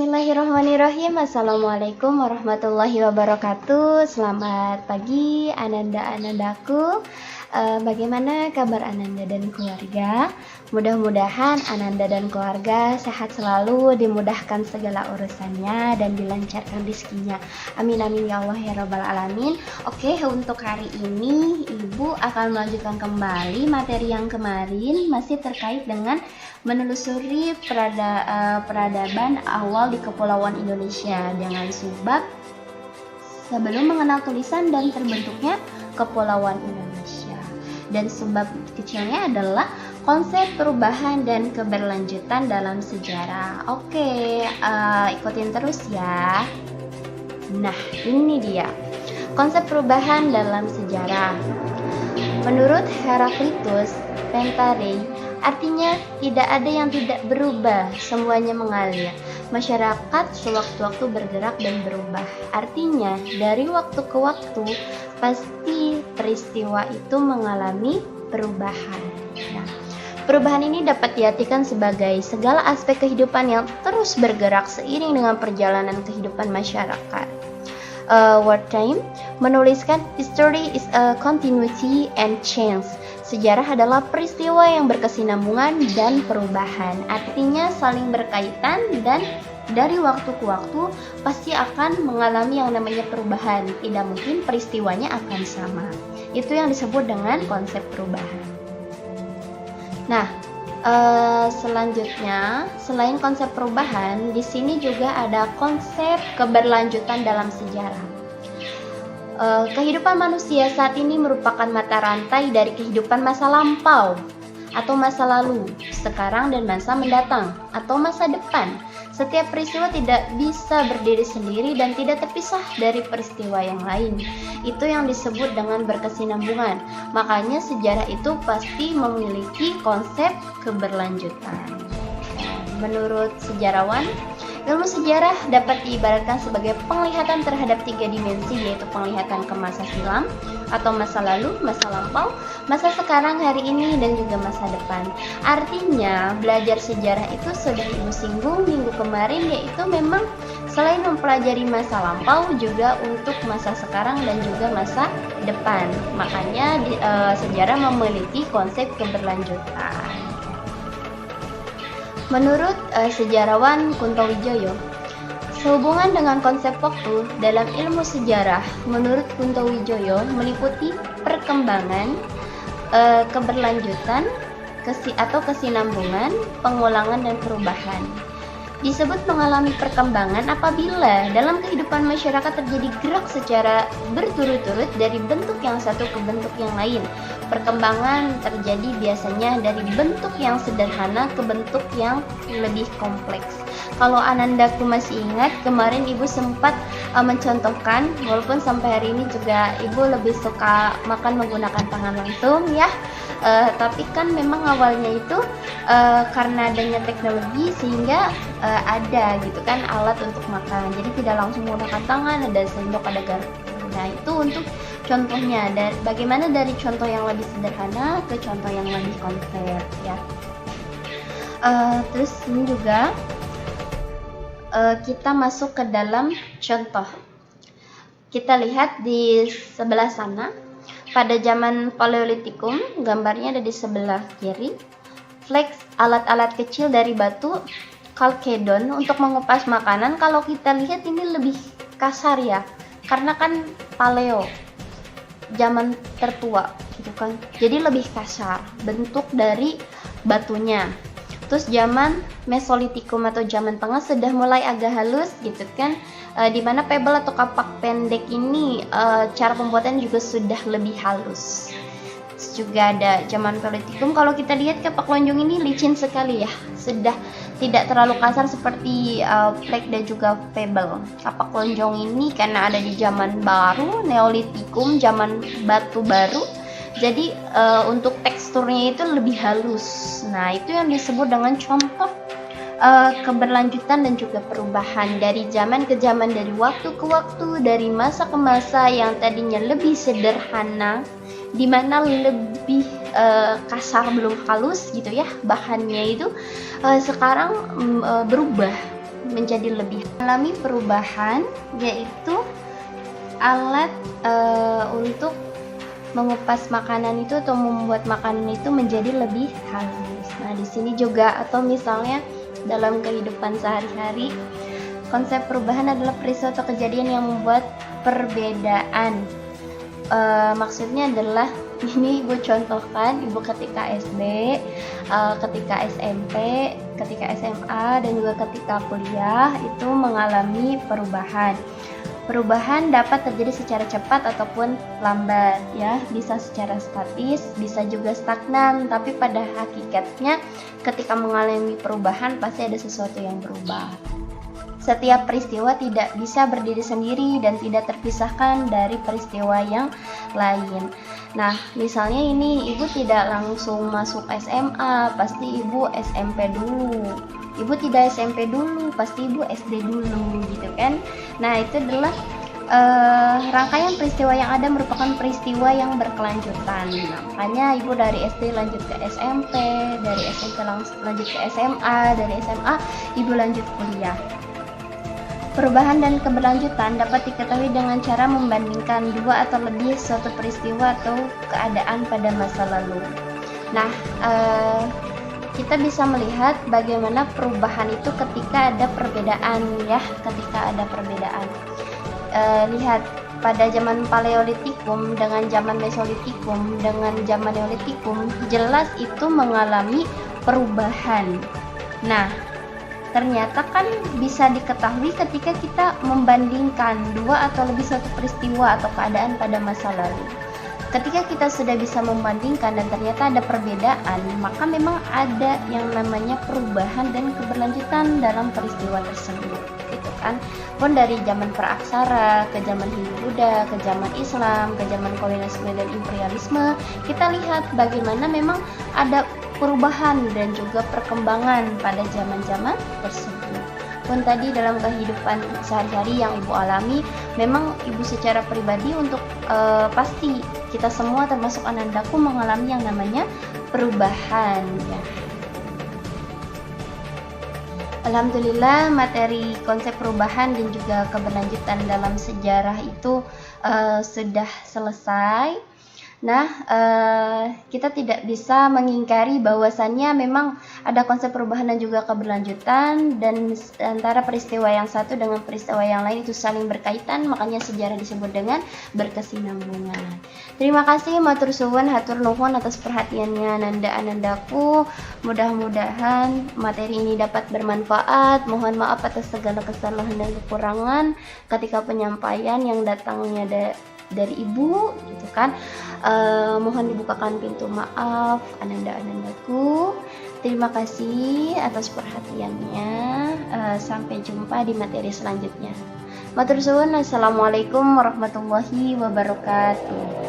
Bismillahirrahmanirrahim. Assalamualaikum warahmatullahi wabarakatuh. Selamat pagi Ananda-anandaku. Bagaimana kabar Ananda dan keluarga? Mudah-mudahan Ananda dan keluarga sehat selalu, dimudahkan segala urusannya dan dilancarkan rezekinya. Amin amin ya Allah ya rabbal alamin. Oke, untuk hari ini Ibu akan melanjutkan kembali materi yang kemarin, masih terkait dengan menelusuri peradaban awal di Kepulauan Indonesia dengan subbab sebelum mengenal tulisan dan terbentuknya Kepulauan Indonesia. Dan subbab kecilnya adalah konsep perubahan dan keberlanjutan dalam sejarah. Oke, ikutin terus ya. Nah, ini dia konsep perubahan dalam sejarah. Menurut Heraklitus Pentarei, artinya tidak ada yang tidak berubah, semuanya mengalir. Masyarakat sewaktu-waktu bergerak dan berubah. Artinya dari waktu ke waktu pasti peristiwa itu mengalami perubahan. Nah, perubahan ini dapat diartikan sebagai segala aspek kehidupan yang terus bergerak seiring dengan perjalanan kehidupan masyarakat. Wertheim menuliskan history is a continuity and change. Sejarah adalah peristiwa yang berkesinambungan dan perubahan. Artinya saling berkaitan dan dari waktu ke waktu pasti akan mengalami yang namanya perubahan. Tidak mungkin peristiwanya akan sama. Itu yang disebut dengan konsep perubahan. Nah, selanjutnya selain konsep perubahan, di sini juga ada konsep keberlanjutan dalam sejarah. Kehidupan manusia saat ini merupakan mata rantai dari kehidupan masa lampau atau masa lalu, sekarang dan masa mendatang atau masa depan. Setiap peristiwa tidak bisa berdiri sendiri dan tidak terpisah dari peristiwa yang lain. Itu yang disebut dengan berkesinambungan. Makanya sejarah itu pasti memiliki konsep keberlanjutan. Menurut sejarawan, ilmu sejarah dapat diibaratkan sebagai penglihatan terhadap 3 dimensi, yaitu penglihatan ke masa silam atau masa lalu, masa lampau, masa sekarang, hari ini, dan juga masa depan. Artinya, belajar sejarah itu sudah Ibu singgung minggu kemarin, yaitu memang selain mempelajari masa lampau, juga untuk masa sekarang dan juga masa depan. Makanya sejarah memiliki konsep keberlanjutan. Menurut sejarawan Kuntowijoyo, sehubungan dengan konsep waktu dalam ilmu sejarah, menurut Kuntowijoyo meliputi perkembangan, keberlanjutan, atau kesinambungan, pengulangan, dan perubahan. Disebut mengalami perkembangan apabila dalam kehidupan masyarakat terjadi gerak secara berturut-turut dari bentuk yang satu ke bentuk yang lain. Perkembangan terjadi biasanya dari bentuk yang sederhana ke bentuk yang lebih kompleks. Kalau Anandaku masih ingat, kemarin Ibu sempat mencontohkan, walaupun sampai hari ini juga Ibu lebih suka makan menggunakan tangan langsung ya. Tapi kan memang awalnya itu karena adanya teknologi sehingga ada gitu kan alat untuk makan, jadi tidak langsung menggunakan tangan, ada sendok, ada garpu. Nah, itu untuk contohnya, dan bagaimana dari contoh yang lebih sederhana ke contoh yang lebih konkret ya. Terus ini juga kita masuk ke dalam contoh. Kita lihat di sebelah sana. Pada zaman Paleolitikum, gambarnya ada di sebelah kiri. Flex, alat-alat kecil dari batu kalkedon untuk mengupas makanan. Kalau kita lihat ini lebih kasar ya, karena kan paleo, zaman tertua gitu kan. Jadi lebih kasar bentuk dari batunya. Terus zaman Mesolitikum atau zaman tengah sudah mulai agak halus gitu kan, dimana pebble atau kapak pendek ini cara pembuatan juga sudah lebih halus. Terus juga ada zaman Paleolitikum, kalau kita lihat kapak lonjong ini licin sekali ya, sudah tidak terlalu kasar seperti flake dan juga pebble. Kapak lonjong ini karena ada di zaman baru, Neolitikum, zaman batu baru, jadi untuk teksturnya itu lebih halus. Nah, itu yang disebut dengan contoh keberlanjutan dan juga perubahan dari zaman ke zaman, dari waktu ke waktu, dari masa ke masa. Yang tadinya lebih sederhana, dimana lebih kasar, belum halus gitu ya bahannya itu, sekarang berubah menjadi lebih alami perubahan, yaitu alat untuk mengupas makanan itu atau membuat makanan itu menjadi lebih halus. Nah, di sini juga atau misalnya dalam kehidupan sehari-hari, konsep perubahan adalah peristiwa atau kejadian yang membuat perbedaan. Maksudnya adalah ini ibu contohkan, ibu ketika SD, ketika SMP, ketika SMA, dan juga ketika kuliah itu mengalami perubahan. Perubahan dapat terjadi secara cepat ataupun lambat, ya, bisa secara statis, bisa juga stagnan, tapi pada hakikatnya ketika mengalami perubahan pasti ada sesuatu yang berubah. Setiap peristiwa tidak bisa berdiri sendiri dan tidak terpisahkan dari peristiwa yang lain. Nah, misalnya ini ibu tidak langsung masuk SMA, pasti ibu SMP dulu. Ibu tidak SMP dulu, pasti ibu SD dulu, gitu kan. Nah, itu adalah rangkaian peristiwa yang ada merupakan peristiwa yang berkelanjutan. Nah, makanya ibu dari SD lanjut ke SMP, dari SMP lanjut ke SMA, dari SMA ibu lanjut kuliah. Perubahan dan keberlanjutan dapat diketahui dengan cara membandingkan dua atau lebih suatu peristiwa atau keadaan pada masa lalu. Nah, kita bisa melihat bagaimana perubahan itu ketika ada perbedaan, ya, ketika ada perbedaan. Lihat pada zaman Paleolitikum dengan zaman Mesolitikum dengan zaman Neolitikum jelas itu mengalami perubahan. Nah, ternyata kan bisa diketahui ketika kita membandingkan dua atau lebih suatu peristiwa atau keadaan pada masa lalu. Ketika kita sudah bisa membandingkan dan ternyata ada perbedaan, maka memang ada yang namanya perubahan dan keberlanjutan dalam peristiwa tersebut, gitu kan. Pun dari zaman praaksara ke zaman Hindu-Buddha, ke zaman Islam, ke zaman kolonialisme dan imperialisme, kita lihat bagaimana memang ada perubahan dan juga perkembangan pada zaman-zaman tersebut. Pun tadi dalam kehidupan sehari-hari yang ibu alami, memang ibu secara pribadi untuk pasti kita semua termasuk anandaku mengalami yang namanya perubahan, ya. Alhamdulillah materi konsep perubahan dan juga keberlanjutan dalam sejarah itu sudah selesai. Nah, kita tidak bisa mengingkari bahwasannya memang ada konsep perubahan dan juga keberlanjutan, dan antara peristiwa yang satu dengan peristiwa yang lain itu saling berkaitan, makanya sejarah disebut dengan berkesinambungan. Terima kasih matur suwun hatur nuhun atas perhatiannya ananda-anandaku. Mudah-mudahan materi ini dapat bermanfaat. Mohon maaf atas segala kesalahan dan kekurangan ketika penyampaian yang datangnya dari ibu, gitu kan. Mohon dibukakan pintu maaf ananda-anandaku. Terima kasih atas perhatiannya. Sampai jumpa di materi selanjutnya. Matur suwun. Assalamualaikum warahmatullahi wabarakatuh.